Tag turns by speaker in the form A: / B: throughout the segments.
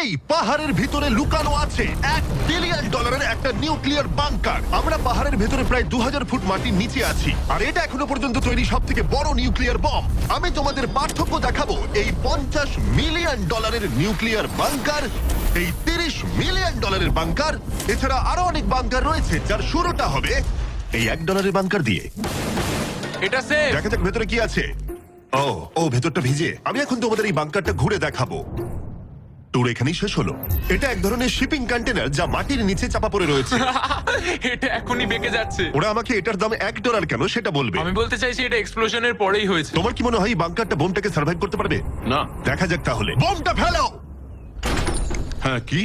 A: এই পাহাড়ের ভিতরে লুকানো আছে $1 বিলিয়ন একটা নিউক্লিয়ার বাংকার। আমরা পাহাড়ের ভেতরে প্রায় 2000 ফুট মাটির নিচে আছি, আর এটা এখনো পর্যন্ত তৈরি সব থেকে বড় নিউক্লিয়ার বম। আমি তোমাদের পার্থক্য দেখাবো এই $50 মিলিয়ন নিউক্লিয়ার বাংকার, এই $30 মিলিয়ন বাংকার, এছাড়া আরো অনেক বাংকার রয়েছে যার শুরুটা হবে এই $1 বাংকার দিয়ে।
B: এটা সেফ।
A: দেখা যাক ভেতরে কি আছে। ও ভেতরটা ভিজে। আমি এখন তোমাদের এই বাংকারটা ঘুরে দেখাবো। ট্যুর এখানেই শেষ হলো। এটা এক ধরনের শিপিং কন্টেনার যা মাটির নিচে চাপা পড়ে রয়েছে।
B: এটা এখনই বেঁকে যাচ্ছে।
A: ওরা আমাকে এটার দাম $1 কেন সেটা বলবে।
B: আমি বলতে চাইছি এটা এক্সপ্লোশনের পরেই হয়েছে।
A: তোমার কি মনে হয় এই বাংকারটা বোমটাকে সার্ভাইভ করতে পারবে?
C: না।
A: দেখা যাক তাহলে। বোমটা ফেলো।
C: হ্যাঁ, কি?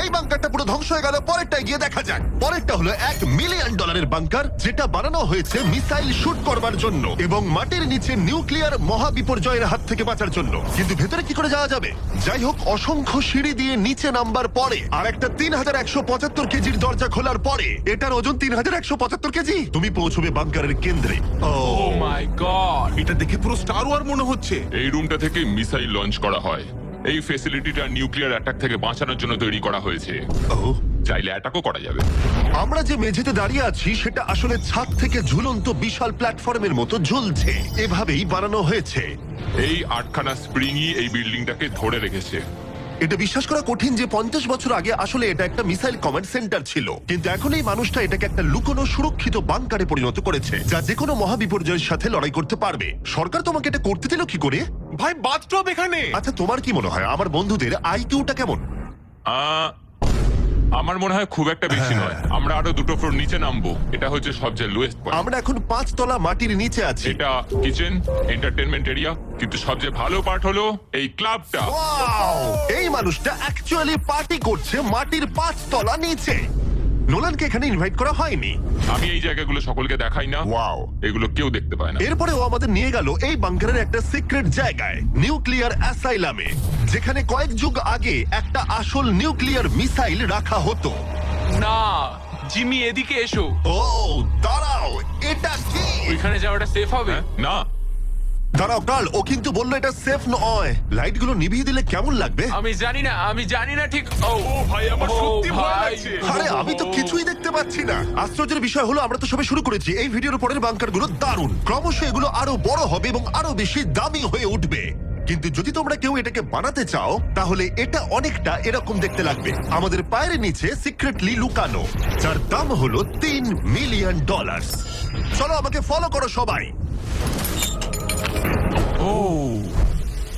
A: এই বাংকারটা পুরো ধ্বংস হয়ে গেল। পরেরটা গিয়ে দেখা যাক। পরেরটা হলো $1 মিলিয়ন বাংকার, যেটা বানানো হয়েছে মিসাইল শুট করবার জন্য এবং মাটির নিচে নিউক্লিয়ার মহাবিপর্যয়ের হাত থেকে বাঁচার জন্য। কিন্তু ভেতরে কি করে যাওয়া যাবে? যাই হোক, অসংখ্য সিঁড়ি দিয়ে নিচে নামবার পরে আর একটা 3175 কেজির দরজা খোলার পরে, এটার ওজন 3175 কেজি, তুমি পৌঁছবে বাংকারের কেন্দ্রে।
B: ও মাই গড,
C: এটা দেখে পুরো স্টার ওয়ার মনে হচ্ছে।
D: এই রুমটা থেকে মিসাইল লঞ্চ করা হয়। এই ফ্যাসিলিটিটা নিউক্লিয়ার অ্যাটাক থেকে বাঁচানোর জন্য তৈরি করা হয়েছে। চাইলে অ্যাটাকও করা যাবে।
A: আমরা যে মেঝেতে দাঁড়িয়ে আছি সেটা আসলে ছাদ থেকে ঝুলন্ত বিশাল প্ল্যাটফর্মের মতো ঝুলছে। এভাবেই বানানো হয়েছে।
D: এই 8খানা স্প্রিংই এই বিল্ডিংটাকে ধরে রেখেছে।
A: এটা বিশ্বাস করা কঠিন যে 50 বছর আগে আসলে এটা একটা মিসাইল কমান্ড সেন্টার ছিল, কিন্তু এখন এই মানুষটা এটাকে একটা লুকোনো সুরক্ষিত বাংকারে পরিণত করেছে, যা যে কোনো মহাবিপর্যয়ের সাথে লড়াই করতে পারবে। সরকার তোমাকে এটা করতে দিল কি করে?
C: ভাই, বাথটব এখানে।
A: আচ্ছা, তোমার কি মনে হয় আমার বন্ধুদের আইকিউটা কেমন?
D: আমার মনে হয় খুব একটা বেশি নয়। আমরা আরো 2টো ফ্লোর নিচে নামবো। এটা হচ্ছে সবচেয়ে লোয়েস্ট পয়েন্ট।
A: আমরা এখন 5 তলা মাটির নিচে আছি।
D: এটা কিচেন, এন্টারটেনমেন্ট এরিয়া, কিন্তু সবচেয়ে ভালো পার্ট হলো এই ক্লাবটা।
A: ওয়াও! এই মানুষটা অ্যাকচুয়ালি পার্টি করছে মাটির 5 তলা নিচে। নোলানকে এখানে ইনভাইট করা হয়নি।
D: আমি এই জায়গাগুলো সকলকে দেখাই না।
A: ওয়াও!
D: এগুলো কেউ দেখতে পায় না।
A: এরপরে ও আমাদের নিয়ে গেল এই বাংকারের একটা সিক্রেট জায়গায়, নিউক্লিয়ার অ্যাসাইলামে, যেখানে কয়েক যুগ আগে একটা আসল নিউক্লিয়ার মিসাইল রাখা হতো।
B: না জিমি, এদিকে এসো।
A: ও দাঁড়াও, এটা কি?
B: ওইখানে যাওয়াটা সেফ হবে?
D: না,
A: দাঁড়াও কার্ল, ও কিন্তু বললো এটা সেফ নয়। লাইটগুলো নিভিয়ে দিলে কেমন লাগবে?
B: আমি জানি না ঠিক। ও
C: ভাই, আমার সত্যি ভয়
B: ভাই।
C: লাগছে।
A: আরে আমি তো কিছুই দেখতে পাচ্ছি না। আশ্চর্যের বিষয় হলো আমরা তো সবে শুরু করেছি। এই ভিডিওর পরের বাংকারগুলো দারুণ। ক্রমশ এগুলো আরো বড় হবে এবং আরো বেশি দামি হয়ে উঠবে। কিন্তু যদি তোমরা কেউ এটাকে বানাতে চাও, তাহলে এটা অনেকটা এরকম দেখতে লাগবে। আমাদের পায়ের নিচে সিক্রেটলি লুকানো, যার দাম হলো $3 মিলিয়ন। চলো আমাকে ফলো করো সবাই।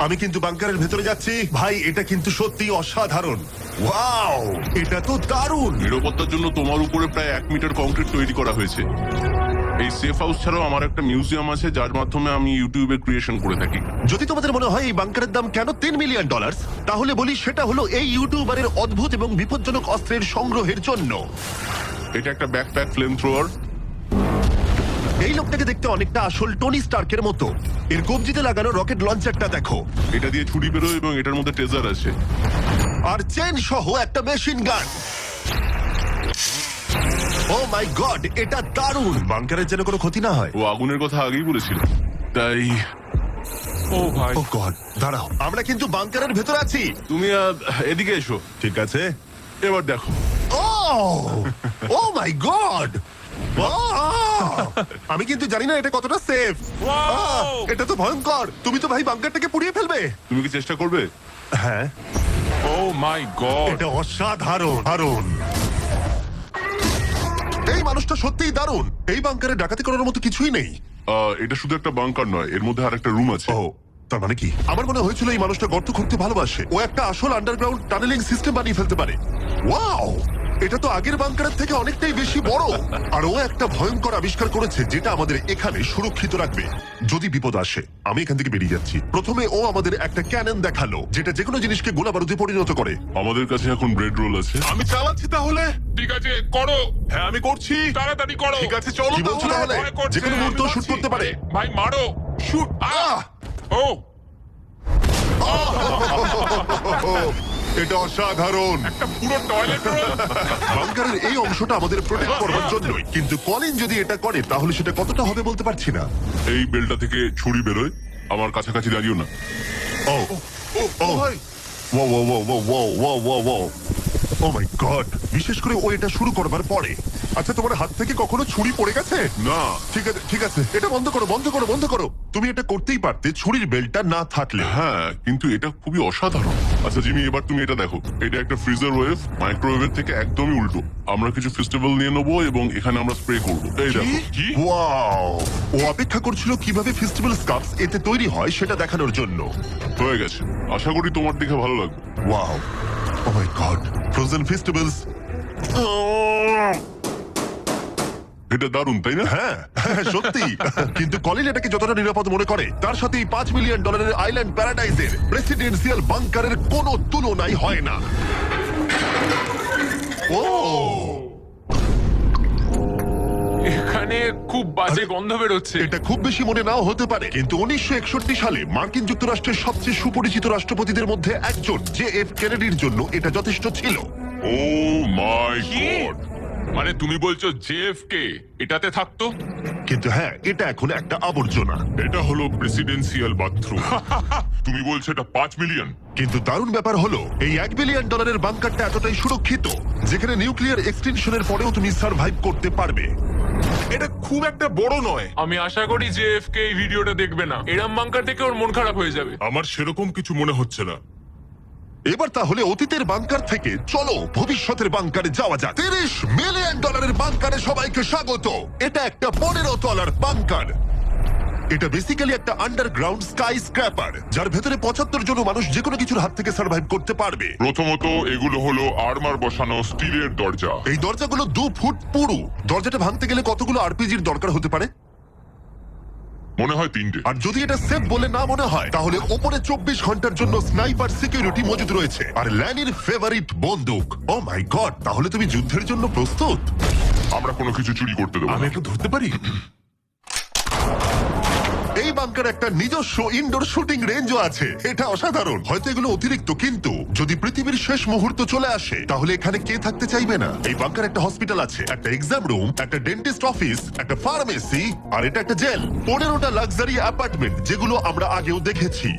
A: আমি কিন্তু বাংকারের ভেতরে যাচ্ছি। ভাই, এটা কিন্তু সত্যি অসাধারণ। ওয়াও, এটা তো দারুণ।
C: নিরাপত্তার জন্য তোমার উপরে প্রায় 1 মিটার কংক্রিট তৈরি করা হয়েছে। এই সেফ হাউস ছাড়াও আমার একটা মিউজিয়াম আছে, যার মাধ্যমে আমি ইউটিউবে ক্রিয়েশন করে থাকি।
A: যদি তোমাদের মনে হয় এই বাংকারের দাম কেন $3 মিলিয়ন, তাহলে বলি সেটা হলো এই ইউটিউবারের অদ্ভুত এবং বিপজ্জনক অস্ত্রের সংগ্রহের জন্য।
C: এটা একটা ব্যাকপ্যাক ফ্লেম থ্রোয়ার।
A: এই লোকটাকে দেখতে অনেকটা আসল টনি স্টার্কের মতো। এর কবজিতে লাগানো রকেট লঞ্চারটা দেখো।
C: এটা দিয়ে ছুরি বেরোয় এবং এটার মধ্যে ট্রেজার আছে।
A: আর চেন সহ একটা মেশিন গান। ও মাই গড, এটা দারুণ। বাংকারের যেন কোনো ক্ষতি না হয়।
C: ও আগুনের কথা আগেই বলেছিল, তাই
B: ও ভাই,
A: ও গড, দাঁড়াও, আমরা কিন্তু বাংকারের ভেতর আছি।
C: তুমি এদিকে এসো।
A: ঠিক আছে,
C: এবার দেখো।
A: ও মাই গড, আমি কিন্তু জানি না এটা কতটা সেফ। এটা তো ভয়ঙ্কর। তুমি তো ভাই বাংকারটাকে পুড়িয়ে ফেলবে।
C: তুমি কি চেষ্টা করবে?
A: হ্যাঁ,
D: ও মাই গড,
A: এটা অসাধারণ। দারুণ। এই মানুষটা সত্যিই দারুণ। এই বাংকারে ডাকাতি করার মতো কিছুই নেই।
C: এটা শুধু একটা বাংকার নয়, এর মধ্যে আর একটা রুম আছে।
A: ও, তার মানে কি? আমার মনে হয়েছিল এই মানুষটা গর্ত খুঁড়তে ভালোবাসে। ও একটা আসল আন্ডারগ্রাউন্ড টানেলিং সিস্টেম বানিয়ে ফেলতে পারে। ওয়াও, এটা তো আগের বাংকারের থেকে অনেকটাই বেশি বড়। আর ও একটা ভয়ঙ্কর আবিষ্কার করেছে যেটা আমাদের এখানে সুরক্ষিত রাখবে যদি বিপদ আসে। আমি এখান থেকে বেরিয়ে যাচ্ছি। প্রথমে ও আমাদের একটা ক্যানন দেখালো, যেটা যেকোনো জিনিসকে গোলা বারুদে পরিণত করে।
C: আমাদের কাছে এখন ব্রেড রোল আছে। আমি চালাচ্ছি তাহলে।
D: ঠিক আছে করো।
C: হ্যাঁ, আমি করছি।
D: তাড়াতাড়ি করো।
C: ঠিক আছে, চলো
A: কি বলছো তাহলে?
D: ভয় করছে।
A: যেকোনো মুহূর্ত
D: আমি
A: শুট
D: পাচ্ছি।
A: করতে পারে।
D: ভাই মারো, শুট। ও
A: এটা অসাধারণ।
D: একটা পুরো টয়লেট
A: বাংকারের এই অংশটা আমাদের প্রোটেক্ট করবার জন্যই, কিন্তু কলিন যদি এটা করে তাহলে সেটা কতটা হবে বলতে পারছি না।
C: এই বেলটা থেকে ছুরি বেরোয়, আমার কাছাকাছি দাঁড়িও না।
A: ও ও ভাই, ও ও ও ও ও ও ও ও ও মাই গড, বিশেষ করে ও এটা শুরু করবার পরে। আচ্ছা, তোমার হাত থেকে কখনো ছুরি পড়ে গেছে?
C: না।
A: ঠিক আছে ঠিক আছে, এটা বন্ধ করো বন্ধ করো বন্ধ করো। তুমি এটা করতেই পারতে ছুরির বেল্টটা না থাকলে।
C: হ্যাঁ, কিন্তু এটা খুবই অসাধারণ। আচ্ছা জিমি, এবার তুমি এটা দেখো। এটা একটা ফ্রিজার ওয়েভ, মাইক্রোওয়েভের থেকে একদমই উল্টো। আমরা কিছু ফেস্টিভ্যাল নিয়ে নেবো এবং এখানে আমরা স্প্রে করবো। এই দেখো।
D: কি?
A: ওয়াও, ও অপেক্ষা করছিল কিভাবে ফেস্টিভ্যাল স্কার্ফস এতে তৈরি হয় সেটা দেখানোর জন্য।
C: হয়ে গেছে, আশা করি তোমার দেখে ভালো লাগবে।
A: ওয়াও, ও মাই গড, ফ্রোজেন ফেস্টিভ্যালস।
C: এটা দারুণ, তাই না?
A: হ্যাঁ হ্যাঁ, সত্যি। কিন্তু কলিন এটাকে যতটা নিরাপদ মনে করে, তার সাথে এই $5 মিলিয়ন আইল্যান্ড প্যারাডাইজের প্রেসিডেন্সিয়াল বাংকারের কোনো তুলনাই হয় না। ও
B: এখানে খুব বাজে গন্ধ বেরোচ্ছে।
A: এটা খুব বেশি মনে নাও হতে পারে, কিন্তু 1961 সালে মার্কিন যুক্তরাষ্ট্রের সবচেয়ে সুপরিচিত রাষ্ট্রপতিদের মধ্যে একজন JF কেনেডির জন্য এটা যথেষ্ট ছিল।
D: ও মাই
B: কি?
D: গড, মানে তুমি বলছো জেএফকে এটাতে থাকতো?
A: কিন্তু হ্যাঁ, এটা এখন একটা আবর্জনা।
D: এটা হলো প্রেসিডেন্সিয়াল বাথরুম। তুমি বলছো এটা 5 মিলিয়ন?
A: কিন্তু দারুণ ব্যাপার হলো, এই $1 বিলিয়ন বাংকারটা এতটাই সুরক্ষিত যেখানে নিউক্লিয়ার এক্সটেনশনের পরেও তুমি সার্ভাইভ করতে পারবে।
E: এটা খুব একটা বড় নয়।
B: আমি আশা করি যে এফকে এই ভিডিওটা দেখবে না। এরম বাঙ্কার থেকে ওর মন খারাপ হয়ে যাবে।
C: আমার সেরকম কিছু মনে হচ্ছে না।
A: এবার তাহলে অতীতের বাংকার থেকে চলো ভবিষ্যতের বাংকারে যাওয়া যাক। $30 মিলিয়ন বাংকারে সবাইকে স্বাগত। এটা একটা 15 তলার বাংকার। এটা বেসিক্যালি একটা আন্ডারগ্রাউন্ড স্কাই স্ক্র্যাপার, যার ভেতরে 75 জন মানুষ যে কোনো কিছুর হাত থেকে সার্ভাইভ করতে পারবে।
D: প্রথমত এগুলো হলো আর্মার বসানো স্টিলের দরজা।
A: এই দরজাগুলো 2 ফুট পুরু। দরজাটা ভাঙতে গেলে কতগুলো আরপিজির দরকার হতে পারে?
D: মনে হয় 3টে।
A: আর যদি এটা সেফ বলে না মনে হয়, তাহলে ওপরে 24 ঘন্টার জন্য স্নাইপার সিকিউরিটি মজুদ রয়েছে, আর ল্যানির ফেভারিট বন্দুক। ও মাই গড, তাহলে তুমি যুদ্ধের জন্য প্রস্তুত?
D: আমরা কোনো কিছু চুরি করতে দেবো
E: আমি
D: না।
E: একটু ধরতে পারি?
A: এই বাংকার একটা নিজস্ব ইনডোর শুটিং রেঞ্জও আছে। এটা অসাধারণ। হয়তো এগুলো অতিরিক্ত, কিন্তু যদি পৃথিবীর শেষ মুহূর্ত চলে আসে তাহলে এখানে কে থাকতে চাইবে না? এই বাংকার একটা হসপিটাল আছে, একটা এক্সাম রুম, একটা ডেন্টিস্ট অফিস, একটা ফার্মেসি, আর এটা একটা জেল। 15টা লাক্সারি অ্যাপার্টমেন্ট, যেগুলো আমরা আগেও দেখেছি।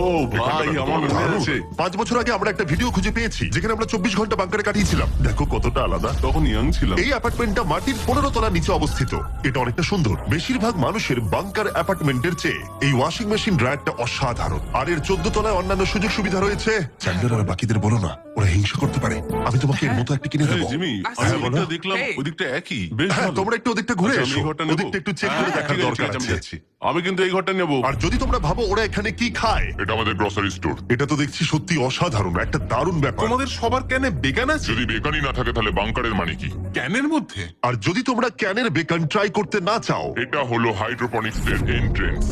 C: ও ভাই, আমার মনে আছে।
A: 5 বছর আগে আমরা একটা ভিডিও খুঁজে পেয়েছি যেখানে আমরা 24 ঘন্টা বাংকারে কাটিয়েছিলাম। দেখো কতটা আলাদা।
C: তখন ইয়াং ছিলাম।
A: এই অ্যাপার্টমেন্টটা মাটির 15 তলার নিচে অবস্থিত। এটা অনেকটা সুন্দর। বেশিরভাগ মানুষের বাংকার অ্যাপার্টমেন্টের চেয়ে এই ওয়াশিং মেশিন ড্রায়ারটা অসাধারণ। আর এর 14 তলায় অন্যান্য সুযোগ সুবিধা রয়েছে। চ্যান্ডেলার আর বাকিদের বলো না, ওরা হিংসা করতে পারে। আমি তোমাকে এর মতো একটা কিনে
C: এই
A: দেবো।
C: জিমি,
E: আচ্ছা,
C: আমি
A: বলো।
C: ওদিকটা দেখলাম,
B: এই।
C: ওদিকটা একই। বেশ
A: হ্যাঁ,
C: ভালো।
A: তোমরা একটু ওদিকটা ঘুরে
C: আচ্ছা, আমি
A: এসো।
C: এই ঘরটা নেবো।
A: ওদিকটা একটু চেক করে
C: হ্যাঁ,
A: দেখার
C: ঠিক আছে,
A: দরকার
C: ঠিক আছে, আমি
A: আছে।
C: যাচ্ছি। আমি কিন্তু এই ঘরটা নেবো।
A: আর যদি তোমরা ভাবো ওরা এখানে কি খায়,
D: এটা আমাদের গ্রসারি স্টোর।
A: এটা তো দেখছি সত্যি অসাধারণ, একটা দারুণ ব্যাপার।
E: তোমাদের সবার ক্যানে বেগান আছে?
D: যদি বেকারই না থাকে তাহলে বাংকারের মানে কি?
E: ক্যানের মধ্যে?
A: আর যদি তোমরা ক্যানের বেকন ট্রাই করতে না চাও,
D: এটা হলো হাইড্রোপনিক্সের এন্ট্রেন্স।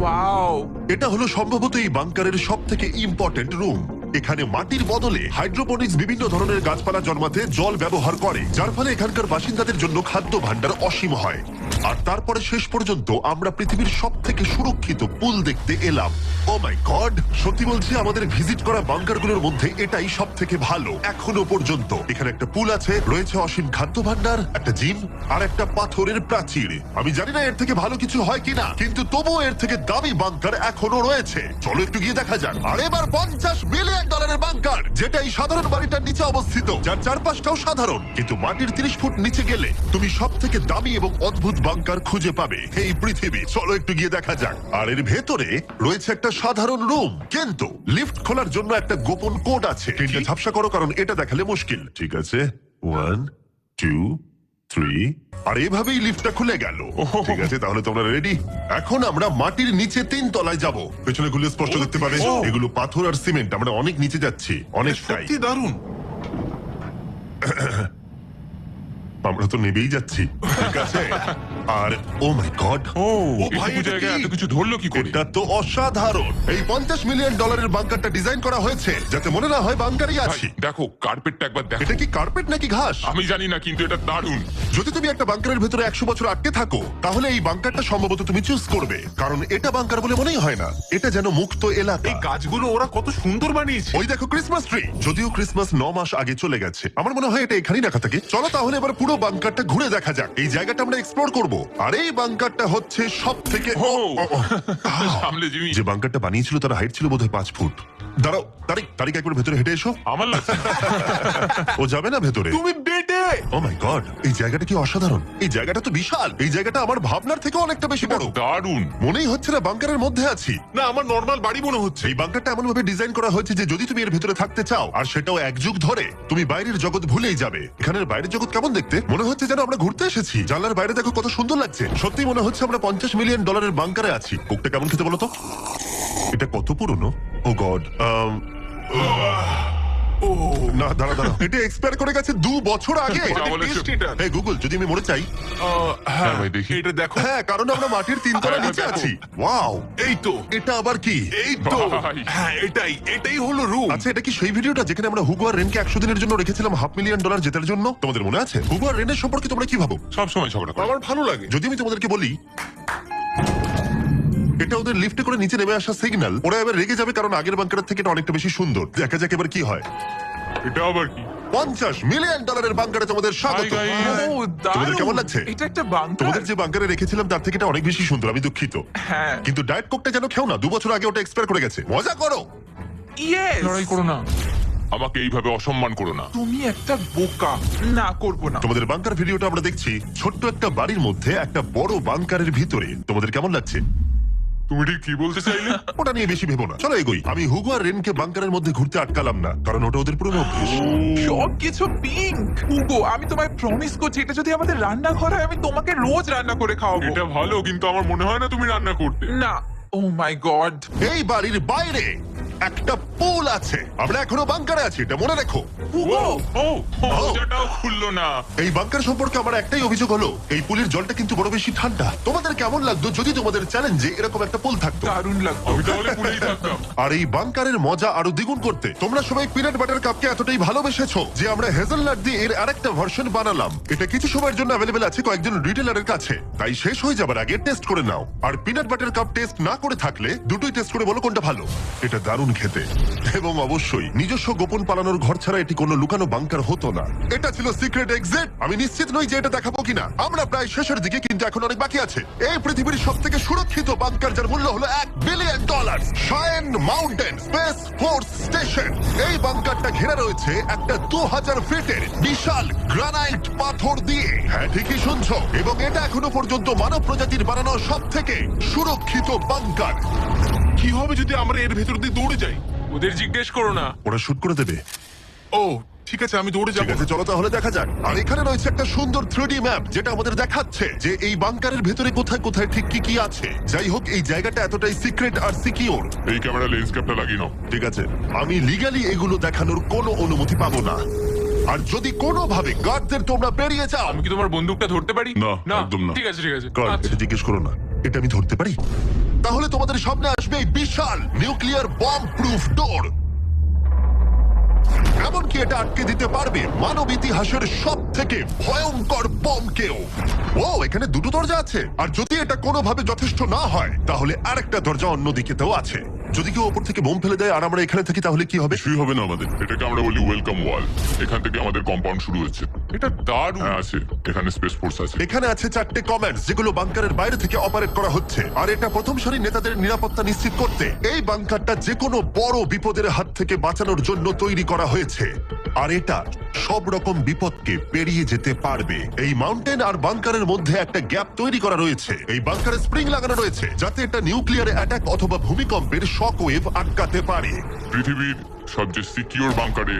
B: ওয়াও,
A: এটা হলো সম্ভবত এই বাংকারের সব থেকে ইম্পর্টেন্ট রুম। এখানে মাটির বদলে হাইড্রোপনিক্স বিভিন্ন ধরনের গাছপালা জন্মাতে জল ব্যবহার করে, যার ফলে এখানকার বাসিন্দাদের জন্য খাদ্য ভাণ্ডার অসীম হয়। আর তারপরে শেষ পর্যন্ত আমরা পৃথিবীর সব থেকে সুরক্ষিত পুল দেখতে এলাম। ও মাই গড, সত্যি বলছি, আমাদের ভিজিট করা বাংকারগুলোর মধ্যে এটাই সব থেকে ভালো এখনো পর্যন্ত। এখানে একটা পুল আছে, রয়েছে অসীম খাদ্য ভাণ্ডার, একটা জিম, আর একটা পাথরের প্রাচীর। আমি জানি না এর থেকে ভালো কিছু হয় কিনা, কিন্তু তবুও এর থেকে দামি বাংকার এখনো রয়েছে। চলো একটু গিয়ে দেখা যাক। আর এবার $50 মিলিয়ন বাংকার, যেটা এই সাধারণ বাড়িটার নিচে অবস্থিত, যার চারপাশটাও সাধারণ, কিন্তু মাটির 30 ফুট নিচে গেলে তুমি সব থেকে দামি এবং অদ্ভুত বাংকার খুঁজে পাবে এই পৃথিবী। চলো একটু গিয়ে দেখা যাক। আর এর ভেতরে রয়েছে একটা সাধারণ রুম, কিন্তু লিফট খোলার জন্য একটা গোপন কোড আছে। তিনটা ঝাপসা করো, কারণ এটা দেখালে মুশকিল। ঠিক আছে, 1 2 3, আর এভাবেই লিফটটা খুলে গেল। ঠিক আছে, তাহলে তোমরা রেডি? এখন আমরা মাটির নিচে 3 তলায় যাব। পেছনে খুলে স্পষ্ট দেখতে পাবে, এগুলো পাথর আর সিমেন্ট। আমরা অনেক নিচে যাচ্ছি, অনেকটাই।
E: সত্যি দারুণ।
A: আমরা তো নেবেই যাচ্ছি। ঠিক আছে, আর ও মাই গড,
E: ও
C: ভাই,
D: এইটুকু
C: এটা
D: জায়গায়
C: কি?
D: এত কিছু ধরলো কি করে?
A: এটা তো অসাধারণ। এই $50 মিলিয়ন বাংকারটা ডিজাইন করা হয়েছে যাতে মনে না হয় বাংকারই
D: ভাই,
A: আছি।
D: দেখো কার্পেটটা একবার দেখো।
A: এটা কি কার্পেট নাকি ঘাস?
D: আমি জানি না, কিন্তু এটা দারুণ।
A: যদি তুমি একটা বাংকারের ভেতরে 100 বছর আটকে থাকো তাহলে এই বাংকারটা সম্ভবত তুমি চুজ করবে, কারণ এটা বাংকার বলে মনেই হয় না, এটা যেন মুক্ত এলাকা।
E: এই গাছগুলো ওরা কত সুন্দর বানিয়েছে।
A: ওই দেখো ক্রিসমাস ট্রি, যদিও ক্রিসমাস 9 মাস আগে চলে গেছে। আমার মনে হয় এটা এখানেই রাখা থাকে। চলো তাহলে এবার পুরো বাংকারটা ঘুরে দেখা যাক। এই জায়গাটা আমরা এক্সপ্লোর করব। আর এই বাংকারটা হচ্ছে সবথেকে
D: সামলে জিমি।
A: যে বাংকারটা বানিয়েছিল তার হাইট ছিল বোধহয় 5 ফুট। দাঁড়াও, তারিক একবার ভেতরে হেঁটে এসো।
D: আমার লাগছে
A: ও যাবে না ভেতরে?
E: তুমি বেডে।
A: ও মাই গড, এই জায়গাটা কি অসাধারণ। এই জায়গাটা তো বিশাল। এই জায়গাটা আমার ভাবনার থেকে অনেকটা বেশি বড়।
D: দারুণ।
A: মনেই হচ্ছে না বাংকারের মধ্যে আছি।
E: না, আমার নর্মাল বাড়ি মনে হচ্ছে।
A: এই বাংকারটা এমন ভাবে ডিজাইন করা হয়েছে যে যদি তুমি এর ভিতরে থাকতে চাও, আর সেটাও 1 যুগ ধরে, তুমি বাইরের জগৎ ভুলেই যাবে। এখানের বাইরের জগৎ কেমন দেখতে? মনে হচ্ছে যেন আমরা ঘুরতে এসেছি। জানলার বাইরে দেখো কত সুন্দর লাগছে। সত্যি মনে হচ্ছে আমরা $50 মিলিয়ন বাংকারে আছি। কোকটা কেমন খেতে বলো তো? এটা কত পুরনো? ও গড, না দাঁড়া, এটা এক্সপায়ার করে গেছে 2 বছর আগে।
D: যা বলেছো।
A: এই গুগল, যদি আমি মরে চাই?
E: হ্যাঁ
D: ভাই, দেখি।
E: এটা দেখো।
A: হ্যাঁ, কারণ আমরা মাটির 3 তলা
D: হ্যাঁ,
A: নিচে
D: দেখো।
A: আছি। ওয়াও,
E: এই তো,
A: এটা আবার কি?
E: এই তো।
D: ভাই।
E: হ্যাঁ, এটাই হলো রুম।
A: আচ্ছা, এটা কি সেই ভিডিওটা যেখানে আমরা হুগো আর রেনকে 100 দিনের জন্য রেখেছিলাম $500 মিলিয়ন জেতার জন্য? তোমাদের মনে আছে? হুগো আর রেনের সম্পর্কে তোমরা কি ভাবো?
D: সব সময় ঝগড়া করে।
E: আমার ভালো লাগে।
A: যদি আমি তোমাদেরকে বলি এটা ওদের লিফটে করে নিচে নেমে আসা সিগন্যাল, ওরা এবার রেগে যাবে কারণ আগের বাংকারের থেকে এটা অনেকটা বেশি সুন্দর। দেখা যাক এবার কি হয়।
D: এটা আবার কি?
A: $50 মিলিয়ন বাংকারে তোমাদের স্বাগত।
D: Hi, guys.
F: ও,
A: তোমাদের
F: দারুণ।
A: কেমন লাগছে?
F: এটা একটা বাংকার।
A: তোমাদের যে বাংকারে রেখেছিলাম তার থেকে এটা অনেক বেশি সুন্দর। আমি দুঃখিত,
F: হ্যাঁ।
A: কিন্তু ডায়েট কোকটা যেন খেও না। 2 বছর আগে ওটা এক্সপায়ার করে গেছে। মজা করো।
F: ইয়েস।
D: লড়াই করো না, আমাকে এইভাবে অসম্মান করো না।
F: তুমি একটা বোকা। না, করব না।
A: তোমাদের বাংকার ভিডিওটা আমরা দেখছি ছোট্ট একটা বাড়ির মধ্যে একটা বড় বাংকারের ভিতরে। তোমাদের কেমন লাগছে?
D: তুমি ঠিক কি বলতে চাইলে?
A: ওটা নিয়ে বেশি ভেবো না, চলো এগোই। আমি হুগো আর রেনকে বাংকারের মধ্যে ঘুরতে আটকালাম না, কারণ ওটা ওদের পুরনো অভ্যেস।
F: সবকিছু পিঙ্ক। হুগো, আমি তোমায় প্রমিস করছি, এটা যদি আমাদের রান্নাঘর হয়, আমি তোমাকে রোজ রান্না করে খাওয়াবো।
D: এটা ভালো, কিন্তু আমার মনে হয় না তুমি রান্না করতে।
F: না। ও মাই গড।
A: এই বাড়ির বাইরে একটা পুল আছে। আমরা এখনো বাংকারে আছি, এটা মনে রেখো।
F: হুগো।
D: ও, দরজাটাও খুললো না।
A: এই বাংকার সম্পর্কে আমার একটাই অভিযোগ হলো, এই পুলের জলটা কিন্তু বড় বেশি ঠান্ডা। তোমাদের কেমন লাগতো যদি তোমাদের চ্যালেঞ্জে এরকম একটা পুল থাকতো?
F: দারুণ লাগতো।
D: আমি তাহলে পুলেই থাকতাম।
A: আর এই বাংকারের মজা আরো দ্বিগুণ করতে তোমরা সবাই পিনাট বাটার কাপকে এতটাই ভালোবেসেছো যে আমরা হেজেলনাট দিয়ে এর আরেকটা ভার্সন বানালাম। এটা কিছু সময়ের জন্য অ্যাভেলেবেল আছে কয়েকজন রিটেলারের কাছে, তাই শেষ হয়ে যাবার আগে টেস্ট করে নাও। আর পিনাট বাটার কাপ টেস্ট না করে থাকলে দুটোই টেস্ট করে বলো কোনটা ভালো। এটা দারুণ খেতে, এবং অবশ্যই নিজস্ব গোপন পালানোর ঘর ছাড়া এটি কোনো লুকানো বাংকার হতো না। এটা ছিল সিক্রেট এক্সিট। আমি নিশ্চিত নই যে এটা দেখাবো কিনা। আমরা প্রায় শেষের দিকে, কিন্তু এখন অনেক বাকি আছে। এই পৃথিবীর সবথেকে সুরক্ষিত বাংকার, যার মূল্য হলো $1 billion. শায়েন mountain space force station. এই বাংকারটা ঘেরা রয়েছে একটা 2000 ফিটের বিশাল গ্রানাইট পাথর দিয়ে। হ্যাঁ, ঠিকই শুনছো। এবং এটা এখনো পর্যন্ত মানব প্রজাতির বানানো সবথেকে সুরক্ষিত বাংকার।
E: কি হবে যদি আমরা এর ভেতর দিয়ে দৌড়ে যাই?
B: ওদের জিজ্ঞেস করো না।
A: ওরা শুট করে দেবে।
E: ও ঠিক আছে, আমি দৌড়ে
A: ঠিক
E: যাবো।
A: আছে, চলো তাহলে দেখা যাক। আর এখানে রয়েছে একটা সুন্দর 3D ম্যাপ যেটা আমাদের দেখাচ্ছে যে এই বাংকারের ভেতরে কোথায় কোথায় ঠিক কি কি আছে। যাই হোক, এই জায়গাটা এতটাই সিক্রেট আর সিকিউর।
D: এই ক্যামেরা লেন্স ক্যাপটা লাগিয়ে নাও।
A: ঠিক আছে, আমি লিগ্যালি এগুলো দেখানোর কোনো অনুমতি পাবো না। আর যদি কোনোভাবে গার্ডদের তোমরা বেরিয়ে যাও,
B: আমি কি তোমার বন্দুকটা ধরতে পারি?
C: না, একদম না।
B: ঠিক আছে, ঠিক আছে।
A: গার্ড,
B: আচ্ছা।
A: এটা জিজ্ঞেস করো না। এটা আমি ধরতে পারি? তাহলে তোমাদের সামনে আসবে এই বিশাল নিউক্লিয়ার বম্ব প্রুফ ডোর। এমনকি এটা আটকে দিতে পারবে মানব ইতিহাসের সব থেকে ভয়ঙ্কর বমকেও। ও, এখানে দুটো দরজা আছে। আর যদি এটা কোনোভাবে যথেষ্ট না হয় তাহলে আরেকটা দরজা অন্যদিকেতেও আছে। যদি কেউ ওপর থেকে বোম ফেলে দেয় আর আমরা এখানে থাকি তাহলে কি হবে?
C: কিছুই হবে না আমাদের। এটাকে আমরা বলি ওয়েলকাম ওয়াল। এখান থেকে আমাদের কম্পাউন্ড শুরু হচ্ছে।
D: এটা দারুণ।
C: হ্যাঁ, আছে। এখানে স্পেস ফোর্স আছে।
A: এখানে আছে 4টে কমান্ডস যেগুলো বাংকারের বাইরে থেকে অপারেট করা হচ্ছে। আর এটা প্রথম সারির নেতাদের নিরাপত্তা নিশ্চিত করতে এই বাংকারটা যে কোনো বড় বিপদের হাত থেকে বাঁচানোর জন্য তৈরি করা হয়েছে। আর এটা সব রকম বিপদকে পেরিয়ে যেতে পারবে। এই মাউন্টেন আর বাংকারের মধ্যে একটা গ্যাপ তৈরি করা রয়েছে। এই বাংকারে স্প্রিং লাগানো রয়েছে যাতে এটা নিউক্লিয়ার অ্যাটাক অথবা ভূমিকম্পের শক ওয়েভ আটকাতে পারে।
C: পৃথিবীর সবচেয়ে সিকিউর বাংকারে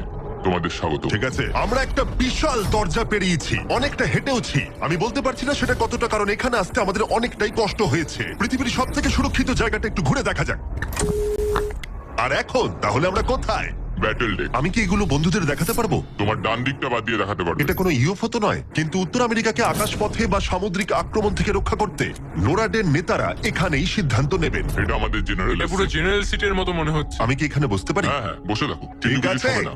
C: তোমাদের স্বাগত।
A: ঠিক আছে, আমরা একটা বিশাল দরজা পেরিয়েছি, অনেকটা হেঁটেওছি। আমি বলতে পারছি না সেটা কতটা, কারণ এখানে আসতে আমাদের অনেকটাই কষ্ট হয়েছে। পৃথিবীর সব থেকে সুরক্ষিত জায়গাটা একটু ঘুরে দেখা যাক। আর এখন তাহলে আমরা কোথায়?
D: Battle deck.
A: আমি কি এগুলো বন্ধুদের দেখাতে পারবো?
D: তোমার ডান দিকটা বাদ দিয়ে দেখাতে পারবে।
A: এটা কোনো ইউএফও তো নয়, কিন্তু উত্তর আমেরিকাকে আকাশপথে বা সামুদ্রিক আক্রমণ থেকে রক্ষা করতে নোরাডের নেতারা এখানেই সিদ্ধান্ত নেবেন।
D: এটা আমাদের জেনারেল।
B: এটা পুরো জেনারেল সিটের মতো মনে হচ্ছে।
A: আমি কি এখানে বসতে পারি?
D: হ্যাঁ হ্যাঁ, বসে দেখো।
A: ঠিক
D: কিন্তু কিছু
A: আছে।
D: হবে না।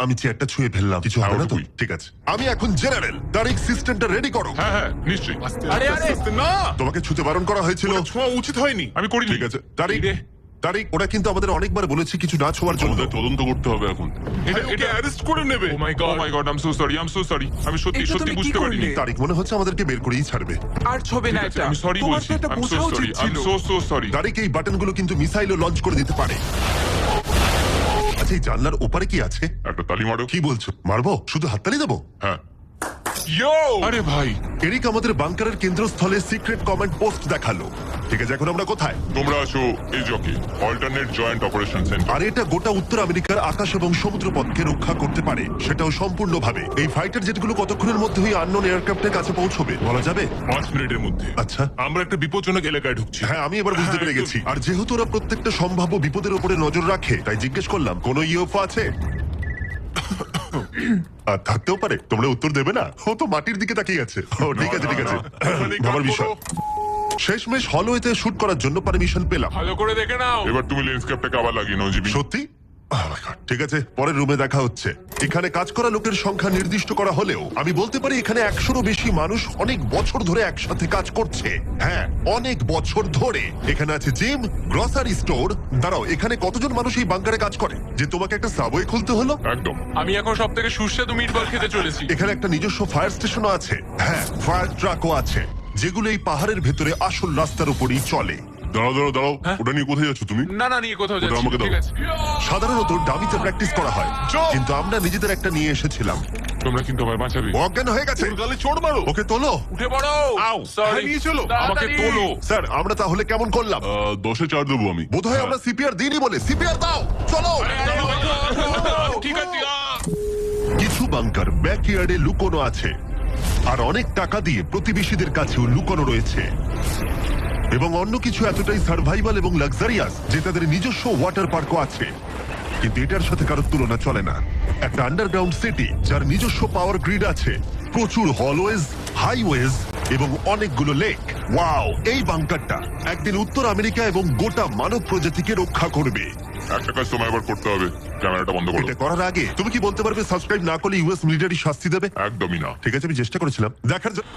A: আমি চেয়ারটা ছুঁয়ে ফেললাম, কিছু হবে না তো?
D: ওটুকুই।
A: ঠিক আছে, আমি এখন জেনারেল। তারিখ সিস্টেমটা রেডি করো।
D: হ্যাঁ হ্যাঁ, নিশ্চয়ই।
F: আরে আরে
E: না,
A: তোমাকে ছুতে বারণ করা হয়েছিল।
E: ওটা ছোঁয়া উচিত হয়নি।
D: আমি করিনি।
A: ঠিক আছে তারিখ,
B: রে।
A: তারিখ ওরা কিন্তু আমাদের অনেকবার বলেছে কিছু না ছোঁয়ার জন্য।
C: আমাদের তদন্ত করতে হবে এখন।
E: ভাই, ওকে অ্যারেস্ট করে নেবে।
B: Oh my
D: oh
B: god.
D: My god, I am so sorry, I am so sorry. আমি সত্যি
F: এটা
D: সত্যি
F: তুমি কি
D: বুঝতে পারিনি।
F: করলে?
A: তারিখ মনে হচ্ছে আমাদেরকে বের করেই ছাড়বে।
F: আর ছবে না এটা।
D: আমি সরি
F: তোমার
D: বলছি।
F: তো এটা
D: আই এম
F: বোঝা
D: সো
F: উচিত
D: সরি, আই এম
F: ছিল।
D: So sorry.
A: তারিখ এই বাটনগুলো কিন্তু মিসাইলও লঞ্চ করে দিতে পারে। আচ্ছা এই জানলার ওপারে কি আছে?
D: একটা তালি মারো।
A: কি বলছো? মারবো? শুধু হাততালি দেবো?
D: হ্যাঁ।
E: ইয়ো,
D: আরে ভাই,
A: এরিক আমাদের বাংকারের কেন্দ্রস্থলে সিক্রেট কমান্ড পোস্ট দেখালো। ঠিক আছে, এখন আমরা কোথায়?
D: তোমরা আছো এই জকে অল্টারনেট জয়েন্ট অপারেশন সেন্টার।
A: আর এটা গোটা উত্তর আমেরিকার আকাশ এবং সমুদ্রপথকে রক্ষা করতে পারে, সেটাও সম্পূর্ণভাবে। এই ফাইটার জেটগুলো কতক্ষণের মধ্যে ওই আননোন এয়ারক্রাফটের কাছে পৌঁছবে বলা যাবে?
E: 5 মিনিটের মধ্যে।
A: আচ্ছা।
E: আমরা একটা বিপজ্জনক এলাকায় ঢুকছি।
A: হ্যাঁ, আমি এবার বুঝতে পেরে গেছি। আর যেহেতু ওরা প্রত্যেকটা সম্ভাব্য বিপদের উপরে নজর রাখে, তাই জিজ্ঞেস করলাম কোনো ইউএফও আছে? আর থাকতেও পারে, তোমরা উত্তর দেবে না? ও তো মাটির দিকে তাকিয়ে আছে। ও ঠিক আছে ঠিক আছে, ভাবার বিষয়। শেষমেশ হলওয়েতে শুট করার জন্য পারমিশন পেলাম।
B: ভালো করে দেখে নাও।
D: এবার তুমি লেন্স ক্যাপটাকে আবার লাগিয়ে নাও জিমি।
A: সত্যি? Oh my God, ঠিক আছে, পরের রুমে দেখা হচ্ছে। এখানে কাজ করা লোকের সংখ্যা নির্দিষ্ট করা হলেও আমি বলতে পারি এখানে 100-রও বেশি মানুষ অনেক বছর ধরে একসাথে কাজ করছে। হ্যাঁ, অনেক বছর ধরে। এখানে আছে জিম, গ্রসারি স্টোর। দাঁড়াও, এখানে কতজন মানুষ এই বাংকারে কাজ করে যে তোমাকে একটা সাবওয়ে খুলতে হলো?
D: একদম।
B: আমি এখন সব থেকে সুস্বাদু মিটবল খেতে চলেছি।
A: এখানে একটা নিজস্ব ফায়ার স্টেশনও আছে। হ্যাঁ, ফায়ার ট্রাকও আছে, যেগুলো এই পাহাড়ের ভেতরে আসল রাস্তার উপরই চলে।
C: দাঁড়াও দাঁড়াও দাঁড়াও, ওটা নিয়ে কোথায় যাচ্ছ তুমি?
B: না না, নিয়ে কোথাও
C: ওটা
B: যাচ্ছি
C: আমাকে
B: না,
C: দাও।
B: ঠিক আছে।
A: সাধারণত ডামিতে প্র্যাকটিস করা হয়, কিন্তু আমরা নিজেদের একটা নিয়ে এসেছিলাম।
D: তোমরা কিন্তু আমায় বাঁচাবে।
A: ও অজ্ঞান হয়ে গেছে।
E: ওর গালে চড় মারো।
A: ওকে তোলো।
B: উঠে পড়ো।
E: আউ,
B: সরি,
E: হ্যাঁ, নিয়ে চলো।
B: আমাকে তোলো।
A: স্যার, আমরা তাহলে কেমন করলাম?
C: 10-এ 4 দেবো আমি।
A: বোধহয় আমরা সিপিআর দিইনি বলে। সিপিআর দাও, চলো।
B: ঠিক আছে।
A: কিছু বাংকার ব্যাকইয়ার্ডে লুকোনো আছে, আর অনেক টাকা দিয়ে প্রতিবেশীদের কাছেও লুকোনো রয়েছে। এবং অন্য কিছু এতটাই সার্ভাইভাল এবং লাক্সারিয়াস যে তাদের নিজস্ব ওয়াটার পার্কও আছে। কিন্তু এটার সাথে কারোর তুলনা চলে না। একটা আন্ডারগ্রাউন্ড সিটি যার নিজস্ব পাওয়ার গ্রিড আছে, প্রচুর হলওয়েজ, হাইওয়েজ এবং অনেকগুলো লেক। ওয়াও, এই বাংকারটা একদিন উত্তর আমেরিকা এবং গোটা মানব প্রজাতিকে রক্ষা করবে।
D: একটা কাজ তোমায় এবার করতে হবে, ক্যামেরাটা বন্ধ করো।
A: এটা করার আগে তুমি কি বলতে পারবে সাবস্ক্রাইব না করলে ইউএস মিলিটারি শাস্তি দেবে?
D: একদমই না।
A: ঠিক আছে, আমি চেষ্টা করেছিলাম দেখার জন্য।